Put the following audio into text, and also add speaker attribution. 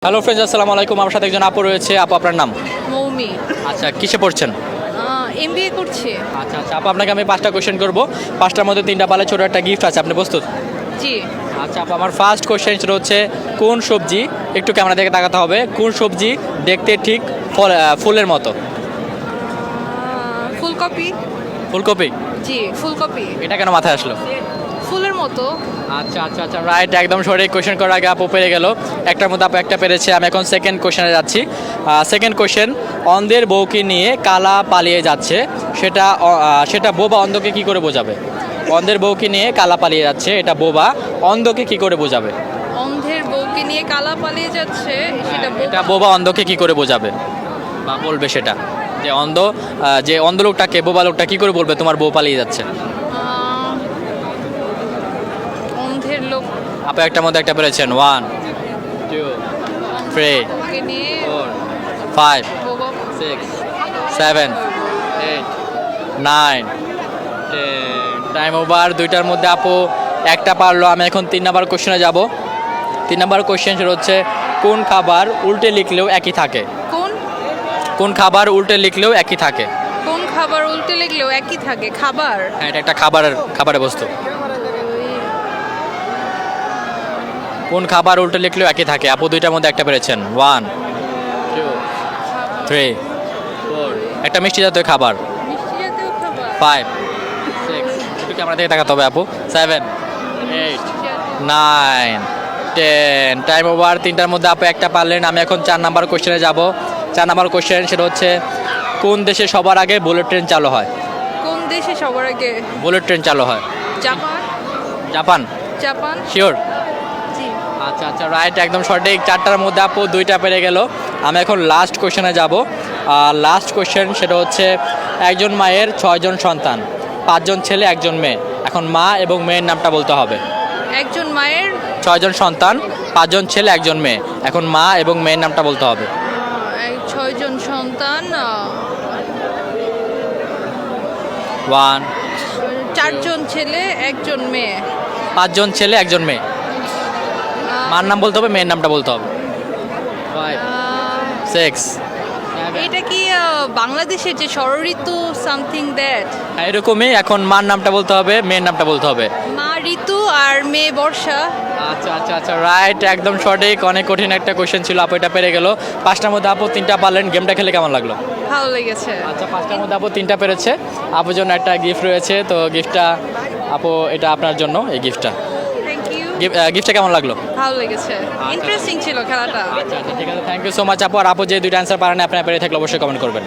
Speaker 1: Hello friends, আসসালামু আলাইকুম। আমার সাথে একজন আপু রয়েছে। আপু, আপনার নাম?
Speaker 2: মৌমি।
Speaker 1: আচ্ছা, কিসে পড়ছেন?
Speaker 2: এমবিএ করছি।
Speaker 1: আচ্ছা আচ্ছা আপু, আপনাকে আমি 5টা কোশ্চেন করব। 5টার মধ্যে 3টা পালে ছোটো একটা গিফট আছে। আপনি প্রস্তুত?
Speaker 2: জি।
Speaker 1: আচ্ছা আপু, আমার ফার্স্ট কোশ্চেন সেটা হচ্ছে কোন সবজি, একটু ক্যামেরা দিকে তাকাতে হবে, কোন সবজি দেখতে ঠিক ফুলের মতো?
Speaker 2: ফুলকপি।
Speaker 1: ফুলকপি?
Speaker 2: জি, ফুলকপি।
Speaker 1: এটা কেন মাথায় আসলো?
Speaker 2: ফুলের মতো।
Speaker 1: আচ্ছা আচ্ছা আচ্ছা, রাইট, একদম সঠিক। কোশ্চেন করার আগে আপু পেরে গেল। একটার মধ্যে আপু একটা পেরেছে। আমি এখন সেকেন্ড কোশ্চেনে যাচ্ছি। সেকেন্ড কোশ্চেন, অন্ধের বউকে নিয়ে কালা পালিয়ে যাচ্ছে, সেটা বোবা অন্ধকে কি করে বোঝাবে? অন্ধের বউকে নিয়ে কালা পালিয়ে যাচ্ছে, এটা বোবা অন্ধকে কি করে বোঝাবে?
Speaker 2: অন্ধের বউকে নিয়ে কালা পালিয়ে যাচ্ছে,
Speaker 1: এটা বোবা অন্ধকে কি করে বোঝাবে বা বলবে সেটা? যে অন্ধ লোকটাকে বোবা লোকটা কি করে বলবে তোমার বউ পালিয়ে যাচ্ছে?
Speaker 2: অন্ধের লোক।
Speaker 1: আপনি একটার মধ্যে একটা পেরেছেন। 1 2 3
Speaker 2: কে নিয়ে
Speaker 1: 4 5
Speaker 2: বোবা।
Speaker 1: 6 7 8 9 10। Time over. দুইটার মধ্যে আপু একটা পারলো। আমি এখন 3 নাম্বার কোশ্চেনে যাব। 3 নাম্বার কোশ্চেন সেটা হচ্ছে কোন খাবার উল্টে লিখলেও একই থাকে? কোন খাবার উল্টে লিখলেও একই থাকে?
Speaker 2: কোন খাবার উল্টে লিখলেও একই থাকে? খাবার।
Speaker 1: হ্যাঁ, এটা একটা খাবারের বস্তু। কোন খাবার উল্টে লিখলেও একই থাকে? আপু দুইটার মধ্যে একটা পেরেছেন। 1 2 3 4। একটা মিষ্টি জাতীয় খাবার।
Speaker 2: মিষ্টি জাতীয় খাবার।
Speaker 1: 5 6, একটু ক্যামেরা থেকে তাকাতে হবে আপু। 7 8 9 10। Time over. 3টার মধ্যে আপু একটা পারলেন। আমি এখন 4 নাম্বার কোশ্চেনে যাব। 4 নাম্বার কোশ্চেন সেটা হচ্ছে কোন দেশে সবার আগে বুলেট ট্রেন চালু হয়?
Speaker 2: কোন দেশে সবার আগে
Speaker 1: বুলেট ট্রেন চালু হয়?
Speaker 2: জাপান।
Speaker 1: জাপান?
Speaker 2: জাপান।
Speaker 1: শিওর?
Speaker 2: জি।
Speaker 1: আচ্ছা আচ্ছা, রাইট, একদম সঠিক। 4টার মধ্যে আপু 2টা পেরে গেল। আমি এখন লাস্ট কোশ্চেনে যাব। লাস্ট কোশ্চেন সেটা হচ্ছে একজন মায়ের 6জন সন্তান, 5জন ছেলে 1জন মেয়ে। এখন মা এবং মেয়ের নামটা বলতে হবে।
Speaker 2: একজন মায়ের
Speaker 1: 6জন সন্তান, 5জন ছেলে 1জন মেয়ে। এখন মা এবং মেয়ের নামটা বলতে হবে।
Speaker 2: 6জন সন্তান।
Speaker 1: 1
Speaker 2: 4জন ছেলে 1জন মেয়ে।
Speaker 1: 5জন ছেলে 1জন মেয়ে। মার নাম বলতে হবে, মেয়ের নামটা বলতে হবে। 5 6 7।
Speaker 2: এটা কি বাংলাদেশের যে ষড়ঋতু সামথিং দ্যাট?
Speaker 1: এরকমই। এখন মার নামটা বলতে হবে, মেয়ের নামটা বলতে হবে।
Speaker 2: মা ঋতু আর মেয়ে বর্ষা।
Speaker 1: আচ্ছা আচ্ছা আচ্ছা, রাইট, একদম সঠিক। অনেক কঠিন একটা কোশ্চেন ছিল, আপু এটা পেরে গেল। 5টার মধ্যে আপু 3টা পারলেন। গেমটা খেলে কেমন লাগলো?
Speaker 2: ভালো লেগেছে।
Speaker 1: আচ্ছা, 5টার মধ্যে আপু 3টা পেরেছে। আপুর জন্য একটা গিফট রয়েছে, তো গিফটটা আপু এটা আপনার জন্য, এই গিফটটা।
Speaker 2: Thank you.
Speaker 1: গিফটটা কেমন লাগলো?
Speaker 2: ভালো লেগেছে, ইন্টারেস্টিং ছিল খেলাটা।
Speaker 1: আচ্ছা আচ্ছা, ঠিক আছে, থ্যাংক ইউ সো মাচ আপু। আর আপু যে 2টা অ্যান্সার পারেন, আপনি পেরে থাকলে অবশ্যই কমেন্ট করবেন।